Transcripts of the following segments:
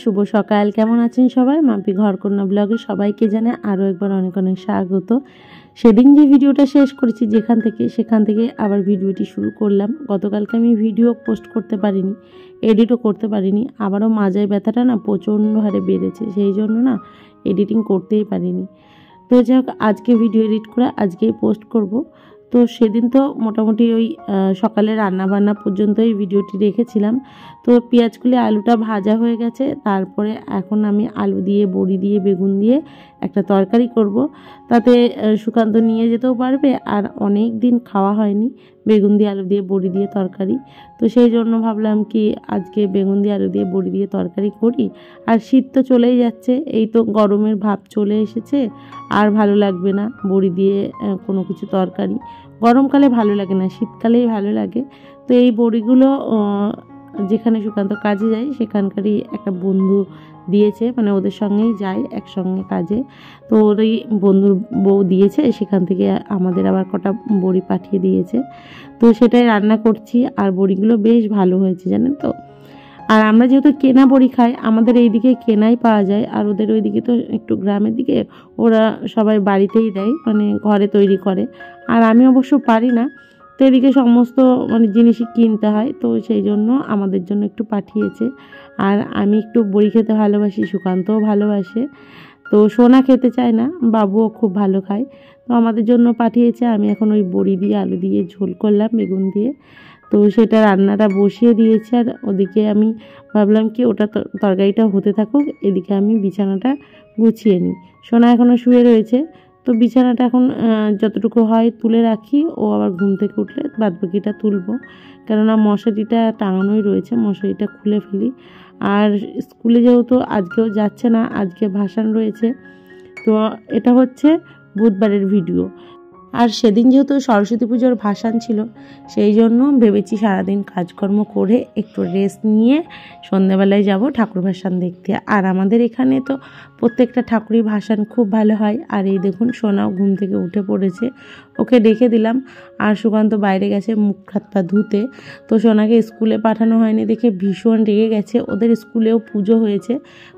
শুভ সকাল। কেমন আছেন সবাই? মাম্পি ঘরকন্যা ব্লগে সবাইকে জানাই আরও একবার অনেক অনেক স্বাগত। সেদিন যে ভিডিওটা শেষ করেছি সেখান থেকে আবার ভিডিওটি শুরু করলাম। গতকালকে আমি ভিডিও পোস্ট করতে পারিনি, এডিটও করতে পারিনি। আবারও মাজায় ব্যথাটা না প্রচণ্ড হারে বেড়েছে, সেই জন্য না এডিটিং করতেই পারিনি। তো যাই হোক, আজকে ভিডিও এডিট করে আজকেই পোস্ট করব। তো সেদিন তো মোটামুটি ওই সকালে রান্নাবান্না পর্যন্তই ভিডিওটি রেখেছিলাম। তো পেঁয়াজগুলি আলুটা ভাজা হয়ে গেছে, তারপরে এখন আমি আলু দিয়ে বড়ি দিয়ে বেগুন দিয়ে একটা তরকারি করব। তাতে সুকান্ত নিয়ে যেতেও পারবে, আর অনেক দিন খাওয়া হয়নি বেগুন দিয়ে আলু দিয়ে বড়ি দিয়ে তরকারি। তো সেই জন্য ভাবলাম কি আজকে বেগুন দিয়ে আলু দিয়ে বড়ি দিয়ে তরকারি করি। আর শীত তো চলেই যাচ্ছে, এই তো গরমের ভাব চলে এসেছে, আর ভালো লাগবে না বড়ি দিয়ে কোনো কিছু তরকারি। গরমকালে ভালো লাগে না, শীতকালেই ভালো লাগে। তো এই বড়িগুলো যেখানে সুকান্ত কাজে যায় সেখানকারই একটা বন্ধু দিয়েছে, মানে ওদের সঙ্গেই যায় একসঙ্গে কাজে। তো ওরই বন্ধুর বউ দিয়েছে, সেখান থেকে আমাদের আবার কটা বড়ি পাঠিয়ে দিয়েছে। তো সেটাই রান্না করছি, আর বড়িগুলো বেশ ভালো হয়েছে জানেন তো। আর আমরা যেহেতু কেনা বড়ি খাই, আমাদের এইদিকে কেনাই পাওয়া যায়, আর ওদের ওইদিকে তো একটু গ্রামের দিকে ওরা সবাই বাড়িতেই দেয়, মানে ঘরে তৈরি করে। আর আমি অবশ্য পারি না, তো এদিকে সমস্ত মানে জিনিসই কিনতে হয়, তো সেই জন্য আমাদের জন্য একটু পাঠিয়েছে। আর আমি একটু বড়ি খেতে ভালোবাসি, সুকান্তও ভালোবাসে। তো সোনা খেতে চায় না, বাবুও খুব ভালো খায়, তো আমাদের জন্য পাঠিয়েছে। আমি এখন ওই বড়ি দিয়ে আলু দিয়ে ঝোল করলাম বেগুন দিয়ে। তো সেটা রান্নাটা বসিয়ে দিয়েছি, আর ওদিকে আমি ভাবলাম কি ওটা তরকারিটা হতে থাকুক, এদিকে আমি বিছানাটা গুছিয়ে নিই। সোনা এখনও শুয়ে রয়েছে, তো বিছানাটা এখন যতটুকু হয় তুলে রাখি, ও আবার ঘুম থেকে উঠলে বাদবাকিটা তুলবো। কেননা মশারিটা টাঙানোই রয়েছে, মশারিটা খুলে ফেলি। আর স্কুলে যেহেতু আজকেও যাচ্ছে না, আজকে ভাসান রয়েছে, তো এটা হচ্ছে বুধবারের ভিডিও। আর সেদিন যেহেতু সরস্বতী পুজোর ভাসান ছিল, সেই জন্য ভেবেছি সারাদিন কাজকর্ম করে একটু রেস্ট নিয়ে সন্ধ্যাবেলায় যাব ঠাকুর ভাসান দেখতে। আর আমাদের এখানে তো প্রত্যেকটা ঠাকুরই ভাসান খুব ভালো হয়। আর এই দেখুন সোনাও ঘুম থেকে উঠে পড়েছে, ওকে ডেকে দিলাম। আর সুকান্ত বাইরে গেছে মুখ হাত পা ধুতে। তো সোনাকে স্কুলে পাঠানো হয়নি দেখে ভীষণ রেগে গেছে। ওদের স্কুলেও পুজো হয়েছে,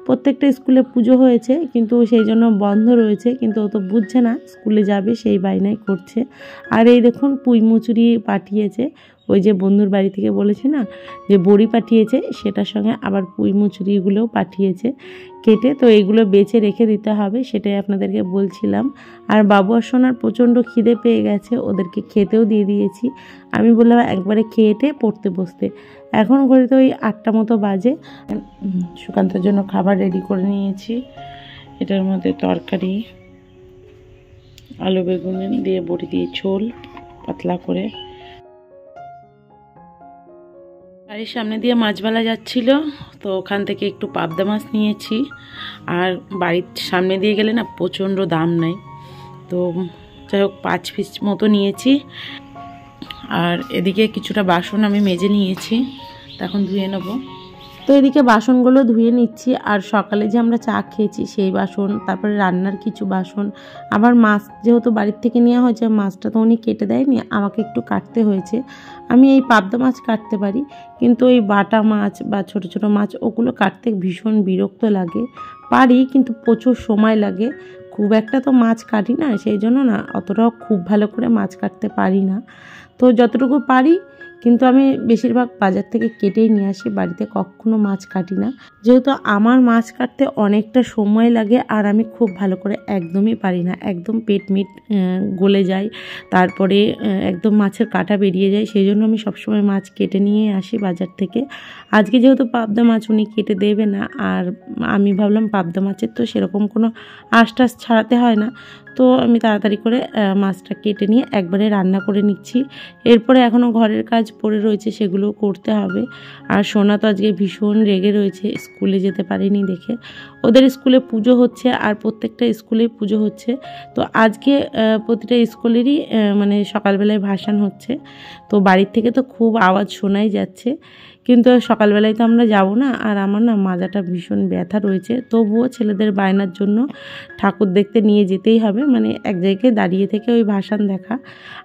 প্রত্যেকটা স্কুলে পুজো হয়েছে, কিন্তু সেই জন্য বন্ধ রয়েছে, কিন্তু ও তো বুঝছে না, স্কুলে যাবে সেই বায়নাই করছে। আর এই দেখুন পুঁই মুচুরি পাঠিয়েছে, ওই যে বন্ধুর বাড়ি থেকে বলেছে না যে বড়ি পাঠিয়েছে, সেটার সঙ্গে আবার পুঁই মুচুরিগুলোও পাঠিয়েছে কেটে। তো এইগুলো বেছে রেখে দিতে হবে, সেটাই আপনাদেরকে বলছিলাম। আর বাবু আর সোনার প্রচণ্ড খিদে পেয়ে গেছে, ওদেরকে খেতেও দিয়ে দিয়েছি। আমি বললাম একবারে খেয়েটে পড়তে বসতে। এখন ঘড়িতে ওই 8টা মতো বাজে। সুকান্তের জন্য খাবার রেডি করে নিয়েছি। এটার মধ্যে তরকারি, আলু বেগুন দিয়ে বড়ি দিয়ে ঝোল পাতলা করে। বাড়ির সামনে দিয়ে মাছবালা যাচ্ছিল, তো ওখান থেকে একটু পাবদা মাছ নিয়েছি। আর বাড়ির সামনে দিয়ে গেলে না প্রচণ্ড দাম নেয়, তো যাই হোক 5 পিস মতো নিয়েছি। আর এদিকে কিছুটা বাসন আমি মেজে নিয়েছি, এখন ধুয়ে নেবো। তো এদিকে বাসনগুলো ধুয়ে নিচ্ছি। আর সকালে যে আমরা চা খেয়েছি সেই বাসন, তারপরে রান্নার কিছু বাসন, আবার মাছ যেহেতু বাড়ির থেকে নেওয়া হয়েছে, মাছটা তো উনি কেটে দেয়নি, আমাকে একটু কাটতে হয়েছে। আমি এই পাবদা মাছ কাটতে পারি, কিন্তু ওই বাটা মাছ বা ছোট ছোট মাছ ওগুলো কাটতে ভীষণ বিরক্ত লাগে। পারি, কিন্তু প্রচুর সময় লাগে। খুব একটা তো মাছ কাটি না, সেই জন্য না অতটাও খুব ভালো করে মাছ কাটতে পারি না। তো যতটুকু পারি, কিন্তু আমি বেশিরভাগ বাজার থেকে কেটেই নিয়ে আসি, বাড়িতে কখনো মাছ কাটি না। যেহেতু আমার মাছ কাটতে অনেকটা সময় লাগে, আর আমি খুব ভালো করে একদমই পারি না, একদম পেট মিট গলে যায়, তারপরে একদম মাছের কাঁটা বেরিয়ে যায়। সেই জন্য আমি সবসময় মাছ কেটে নিয়ে আসি বাজার থেকে। আজকে যেহেতু পাবদা মাছ উনি কেটে দেবে না, আর আমি ভাবলাম পাবদা মাছের তো সেরকম কোনো আঁশ টাশ ছাড়াতে হয় না, তো আমি তাড়াতাড়ি করে মাছটা কেটে নিয়ে একবারে রান্না করে নিচ্ছি। এরপরে এখনও ঘরের কাজ পড়ে রয়েছে, সেগুলো করতে হবে। আর সোনা তো আজকে ভীষণ রেগে রয়েছে, স্কুলে যেতে পারেনি দেখে। ওদের স্কুলে পুজো হচ্ছে, আর প্রত্যেকটা স্কুলেই পুজো হচ্ছে। তো আজকে প্রতিটা স্কুলেরই মানে সকালবেলায় ভাসান হচ্ছে, তো বাড়ির থেকে তো খুব আওয়াজ শোনাই যাচ্ছে। কিন্তু সকালবেলায় তো আমরা যাব না। আর আমার না মাজাটা ভীষণ ব্যথা রয়েছে, তবুও ছেলেদের বায়নার জন্য ঠাকুর দেখতে নিয়ে যেতেই হবে, মানে এক জায়গায় দাঁড়িয়ে থেকে ওই ভাসান দেখা।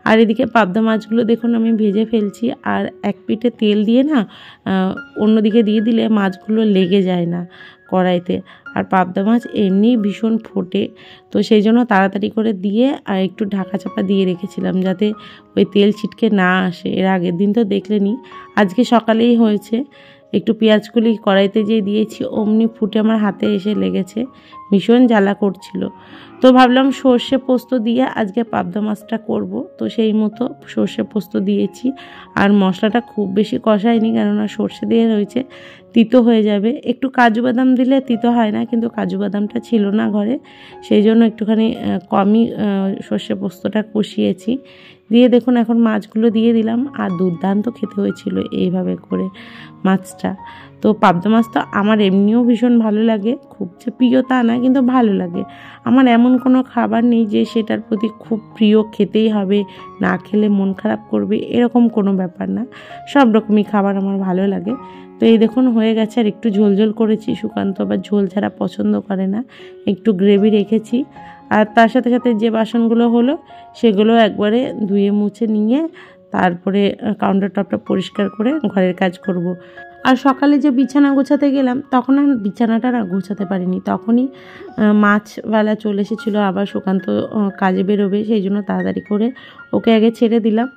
আর এদিকে পাবদা মাছগুলো দেখুন আমি ভেজে ফেলছি, আর এক পিঠে তেল দিয়ে না অন্যদিকে দিয়ে দিলে মাছগুলো লেগে যায় না কড়াইতে। আর পাবদা মাছ এমনি ভীষণ ফোটে, তো সেই জন্য তাড়াতাড়ি করে দিয়ে আর একটু ঢাকা চাপা দিয়ে রেখেছিলাম যাতে ওই তেল ছিটকে না আসে। এর আগের দিন তো দেখলেনি, আজকে সকালেই হয়েছে। একটু পেঁয়াজগুলি কড়াইতে যেয়ে দিয়েছি, অমনি ফুটে আমার হাতে এসে লেগেছে, ভীষণ জ্বালা করছিল। তো ভাবলাম সর্ষে পোস্ত দিয়ে আজকে পাবদা মাছটা করব, তো সেই মতো সর্ষে পোস্ত দিয়েছি। আর মশলাটা খুব বেশি কষায়নি, কেননা সর্ষে দিয়ে রয়েছে, তিতো হয়ে যাবে। একটু কাজু বাদাম দিলে তিতো হয় না, কিন্তু কাজু বাদামটা ছিল না ঘরে, সেই জন্য একটুখানি কমই সর্ষে পোস্তটা কষিয়েছি। দিয়ে দেখুন এখন মাছগুলো দিয়ে দিলাম, আর দুর্দান্ত খেতে হয়েছিল এইভাবে করে মাছটা। তো পাবদা মাছ তো আমার এমনিও ভীষণ ভালো লাগে, খুব যে প্রিয় তা না, কিন্তু ভালো লাগে। আমার এমন কোনো খাবার নেই যে সেটার প্রতি খুব প্রিয়, খেতেই হবে, না খেলে মন খারাপ করবে, এরকম কোনো ব্যাপার না। সব রকমই খাবার আমার ভালো লাগে। তো এই দেখুন হয়ে গেছে। আর একটু ঝোল ঝোল করেছি, সুকান্ত আবার ঝোল ছাড়া পছন্দ করে না, একটু গ্রেভি রেখেছি। আর তার সাথে সাথে যে বাসনগুলো হলো সেগুলো একবারে ধুয়ে মুছে নিয়ে তারপরে কাউন্টার টপটা পরিষ্কার করে ঘরের কাজ করব। আর সকালে যে বিছানা গোছাতে গেলাম তখন আর বিছানাটা না গোছাতে পারিনি, তখনই মাছওয়ালা চলে এসেছিলো, আবার সুকান্ত কাজে বেরোবে, সেই জন্য তাড়াতাড়ি করে ওকে আগে ছেড়ে দিলাম।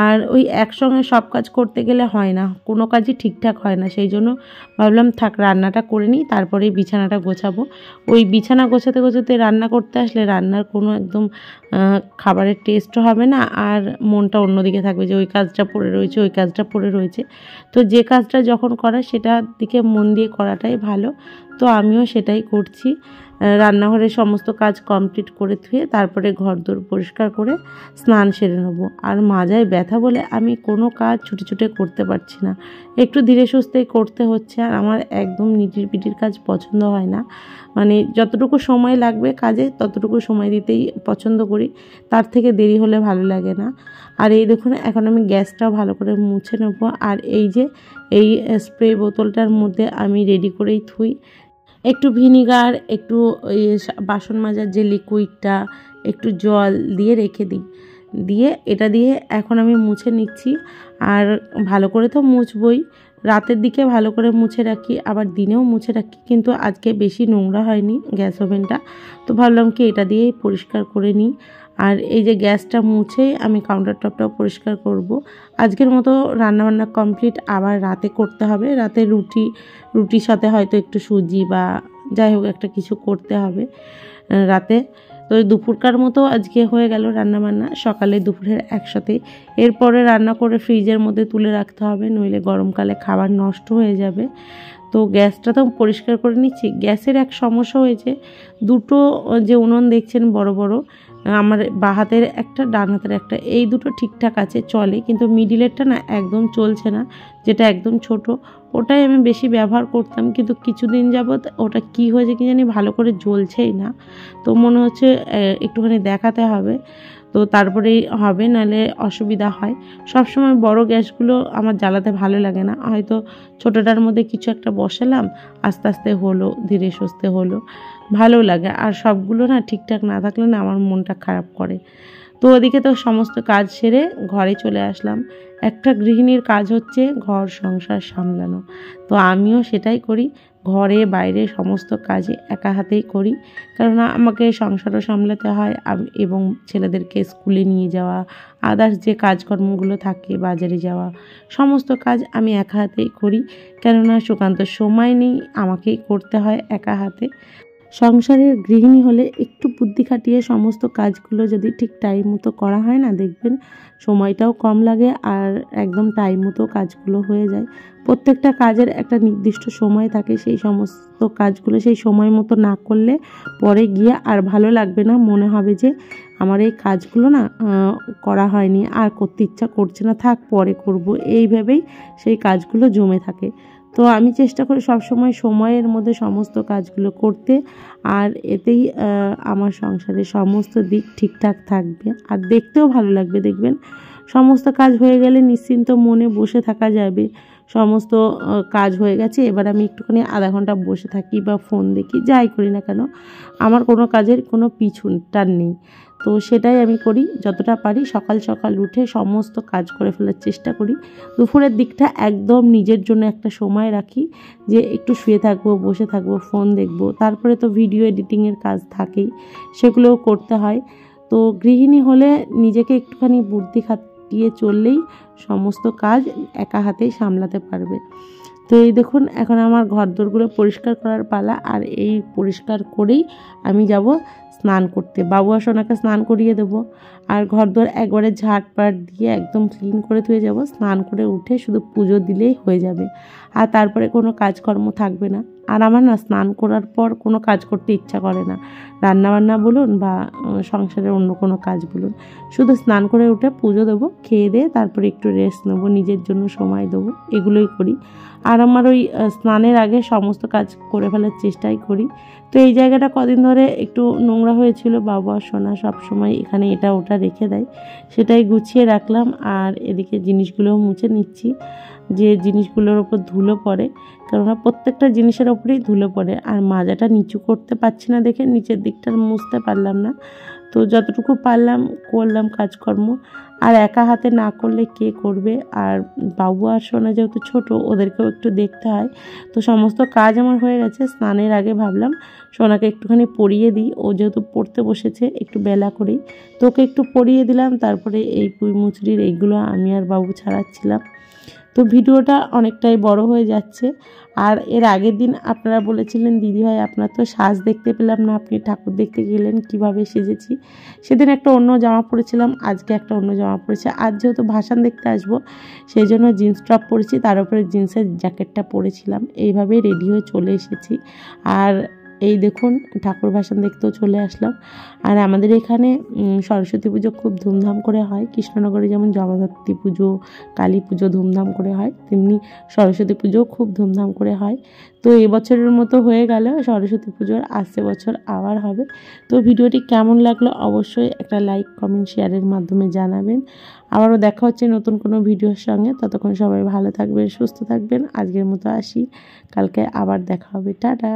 আর ওই একসঙ্গে সব কাজ করতে গেলে হয় না, কোনো কাজই ঠিকঠাক হয় না, সেই জন্য ভাবলাম থাক রান্নাটা করে নিই, তারপরেই বিছানাটা গোছাবো। ওই বিছানা গোছাতে গোছাতে রান্না করতে আসলে রান্নার কোনো একদম খাবারের টেস্টও হবে না, আর মনটা অন্যদিকে থাকবে যে ওই কাজটা পড়ে রয়েছে, ওই কাজটা পড়ে রয়েছে। তো যে কাজটা যখন করা সেটার দিকে মন দিয়ে করাটাই ভালো। তো আমিও সেটাই করছি। রান্নাঘরের সমস্ত কাজ কমপ্লিট করে ধুয়ে তারপরে ঘরদোর পরিষ্কার করে স্নান সেরে নেবো। আর মাজায় ব্যথা বলে আমি কোনো কাজ ছুটে ছুটে করতে পারছি না, একটু ধীরে সুস্থেই করতে হচ্ছে। আর আমার একদম নিটির পিটির কাজ পছন্দ হয় না, মানে যতটুকু সময় লাগবে কাজে ততটুকু সময় দিতেই পছন্দ করি, তার থেকে দেরি হলে ভালো লাগে না। আর এই দেখুন এখন আমি গ্যাসটাও ভালো করে মুছে নেবো। আর এই যে এই স্প্রে বোতলটার মধ্যে আমি রেডি করেই থুই একটু ভিনিগার, একটু ওই বাসন মাজার যে লিকুইডটা, একটু জল দিয়ে রেখে দিই, দিয়ে এটা দিয়ে এখন আমি মুছে নিচ্ছি। আর ভালো করে তো মুছবই, রাতের দিকে ভালো করে মুছে রাখি, আবার দিনেও মুছে রাখি, কিন্তু আজকে বেশি নোংরা হয়নি গ্যাস ওভেনটা, তো ভাবলাম কি এটা দিয়েই পরিষ্কার করে নিই। আর এই যে গ্যাসটা মুছেই আমি কাউন্টার টপটাও পরিষ্কার করব। আজকের মতো রান্নাবান্না কমপ্লিট, আবার রাতে করতে হবে। রাতে রুটির সাথে হয়তো একটু সুজি বা যাই হোক একটা কিছু করতে হবে রাতে। তো দুপুরকার মতো আজকে হয়ে গেল রান্নাবান্না, সকালে দুপুরের একসাথে। এরপরে রান্না করে ফ্রিজের মধ্যে তুলে রাখতে হবে, নইলে গরমকালে খাবার নষ্ট হয়ে যাবে। তো গ্যাসটা তো পরিষ্কার করে নিচ্ছি। গ্যাসের এক সমস্যা হয়েছে, দুটো যে উনুন দেখছেন বড় বড়, আমার বাঁ হাতের একটা ডান হাতের একটা, এই দুটো ঠিকঠাক আছে চলে, কিন্তু মিডিলেরটা না একদম চলছে না, যেটা একদম ছোট ওটাই আমি বেশি ব্যবহার করতাম, কিন্তু কিছুদিন যাবৎ ওটা কি হয়েছে কি জানি ভালো করে জ্বলছেই না। তো মনে হচ্ছে একটুখানি দেখাতে হবে, তো তারপরেই হবে, নাহলে অসুবিধা হয়। সব সময় বড় গ্যাসগুলো আমার জ্বালাতে ভালো লাগে না, হয়তো ছোটোটার মধ্যে কিছু একটা বসালাম, আস্তে আস্তে হলো, ধীরে সুস্থে হলো, ভালো লাগে। আর সবগুলো না ঠিকঠাক না থাকলে না আমার মনটা খারাপ করে। তো ওদিকে তো সমস্ত কাজ সেরে ঘরে চলে আসলাম। একটা গৃহিণীর কাজ হচ্ছে ঘর সংসার সামলানো, তো আমিও সেটাই করি, ঘরে বাইরে সমস্ত কাজে একা হাতেই করি, কেননা আমাকে সংসারও সামলাতে হয় এবং ছেলেদেরকে স্কুলে নিয়ে যাওয়া, আদার্স যে কাজকর্মগুলো থাকে, বাজারে যাওয়া, সমস্ত কাজ আমি একা হাতেই করি, কেননা সুকান্ত সময় নেই, আমাকেই করতে হয় একা হাতে। সংসারের গৃহিণী হলে একটু বুদ্ধি খাটিয়ে সমস্ত কাজগুলো যদি ঠিক টাইম মতো করা হয় না, দেখবেন সময়টাও কম লাগে, আর একদম টাইম মতো কাজগুলো হয়ে যায়। প্রত্যেকটা কাজের একটা নির্দিষ্ট সময় থাকে, সেই সমস্ত কাজগুলো সেই সময় মতো না করলে পরে গিয়ে আর ভালো লাগবে না, মনে হবে যে আমার এই কাজগুলো না করা হয়নি, আর করতে ইচ্ছা করছে না, থাক পরে করব, এইভাবেই সেই কাজগুলো জমে থাকে। তো আমি চেষ্টা করি সবসময় সময়ের মধ্যে সমস্ত কাজগুলো করতে, আর এতেই আমার সংসারের সমস্ত দিক ঠিকঠাক থাকবে, আর দেখতেও ভালো লাগবে। দেখবেন সমস্ত কাজ হয়ে গেলে নিশ্চিন্ত মনে বসে থাকা যাবে, সমস্ত কাজ হয়ে গেছে। এবার আমি একটুখানি আধা ঘন্টা বসে থাকি বা ফোন দেখি, যাই করি না কেন আমার কোনো কাজের কোনো পিছু টান নেই। তো সেটাই আমি করি, যতটা পারি সকাল সকাল উঠে সমস্ত কাজ করে ফেলার চেষ্টা করি। দুপুরের দিকটা একদম নিজের জন্য একটা সময় রাখি, যে একটু শুয়ে থাকবো, বসে থাকবো, ফোন দেখবো। তারপরে তো ভিডিও এডিটিংয়ের কাজ থাকেই, সেগুলোও করতে হয়। তো গৃহিণী হলে নিজেকে একটুখানি বুদ্ধি খাটিয়ে চললেই সমস্ত কাজ একা হাতেই সামলাতে পারবে। তো এই দেখুন এখন আমার ঘরদোরগুলো পরিষ্কার করার পালা, আর এই পরিষ্কার করেই আমি যাব স্নান করতে। বাবু আর সোনাকে স্নান করিয়ে দেবো, আর ঘরদোর একবারে ঝাঁটপাট দিয়ে একদম ক্লিন করে ধুয়ে যাব। স্নান করে উঠে শুধু পুজো দিলেই হয়ে যাবে, আর তারপরে কোনো কাজকর্ম থাকবে না। আর আমার না স্নান করার পর কোনো কাজ করতে ইচ্ছা করে না, রান্নাবান্না বলুন বা সংসারের অন্য কোনো কাজ বলুন। শুধু স্নান করে উঠে পুজো দেবো, খেয়ে দিয়ে তারপরে একটু রেস্ট নেবো, নিজের জন্য সময় দেবো, এগুলোই করি। আর আমার ওই স্নানের আগে সমস্ত কাজ করে ফেলার চেষ্টাই করি। তো এই জায়গাটা কদিন ধরে একটু নোংরা হয়েছিল, বাবা সোনা সব সময় এখানে এটা ওটা রেখে দেয়, সেটাই গুছিয়ে রাখলাম। আর এদিকে জিনিসগুলোও মুছে নিচ্ছি, যে জিনিসগুলোর ওপর ধুলো পড়ে, কেননা প্রত্যেকটা জিনিসের ওপরেই ধুলো পড়ে। আর মাজাটা নিচু করতে পারছি না দেখে নিচের দিকটা মুছতে পারলাম না। তো যতটুকু পারলাম করলাম কাজকর্ম, আর একা হাতে না করলে কে করবে। আর বাবু আর সোনা যেহেতু ছোট, ওদেরকেও একটু দেখতে হয়। তো সমস্ত কাজ আমার হয়ে গেছে। স্নানের আগে ভাবলাম সোনাকে একটুখানি পরিয়ে দিই, ও যেহেতু পড়তে বসেছে একটু বেলা করেই, তো ওকে একটু পরিয়ে দিলাম। তারপরে এই পুঁই মুচড়ির এইগুলো আমি আর বাবু ছাড়াচ্ছিলাম। তো ভিডিওটা অনেকটাই বড় হয়ে যাচ্ছে। আর এর আগের দিন আপনারা বলেছিলেন, দিদিভাই আপনার তো সাজ দেখতে পেলাম না, আপনি ঠাকুর দেখতে গেলেন, কিভাবে সেজেছি। সেদিন একটা অন্য জামা পরেছিলাম, আজকে একটা অন্য জামা পরেছি। আজ যেহেতু ভাসান দেখতে আসবো, সেই জন্য জিন্স টপ পরেছি, তার উপরে জিন্সের জ্যাকেটটা পরেছিলাম। এইভাবেই রেডি হয়ে চলে এসেছি। আর এই দেখুন ঠাকুর ভাসান দেখতেও চলে আসলাম। আর আমাদের এখানে সরস্বতী পুজো খুব ধুমধাম করে হয়। কৃষ্ণনগরে যেমন জগদ্ধাত্রী পুজো, কালী পুজো ধুমধাম করে হয়, তেমনি সরস্বতী পুজোও খুব ধুমধাম করে হয়। তো এবছরের মতো হয়ে গেল, সরস্বতী পুজোর আসছে বছর আবার হবে। তো ভিডিওটি কেমন লাগলো অবশ্যই একটা লাইক, কমেন্ট, শেয়ারের মাধ্যমে জানাবেন। আবারও দেখা হচ্ছে নতুন কোনো ভিডিওর সঙ্গে। ততক্ষণ সবাই ভালো থাকবেন, সুস্থ থাকবেন। আজকের মতো আসি, কালকে আবার দেখা হবে। টাটা।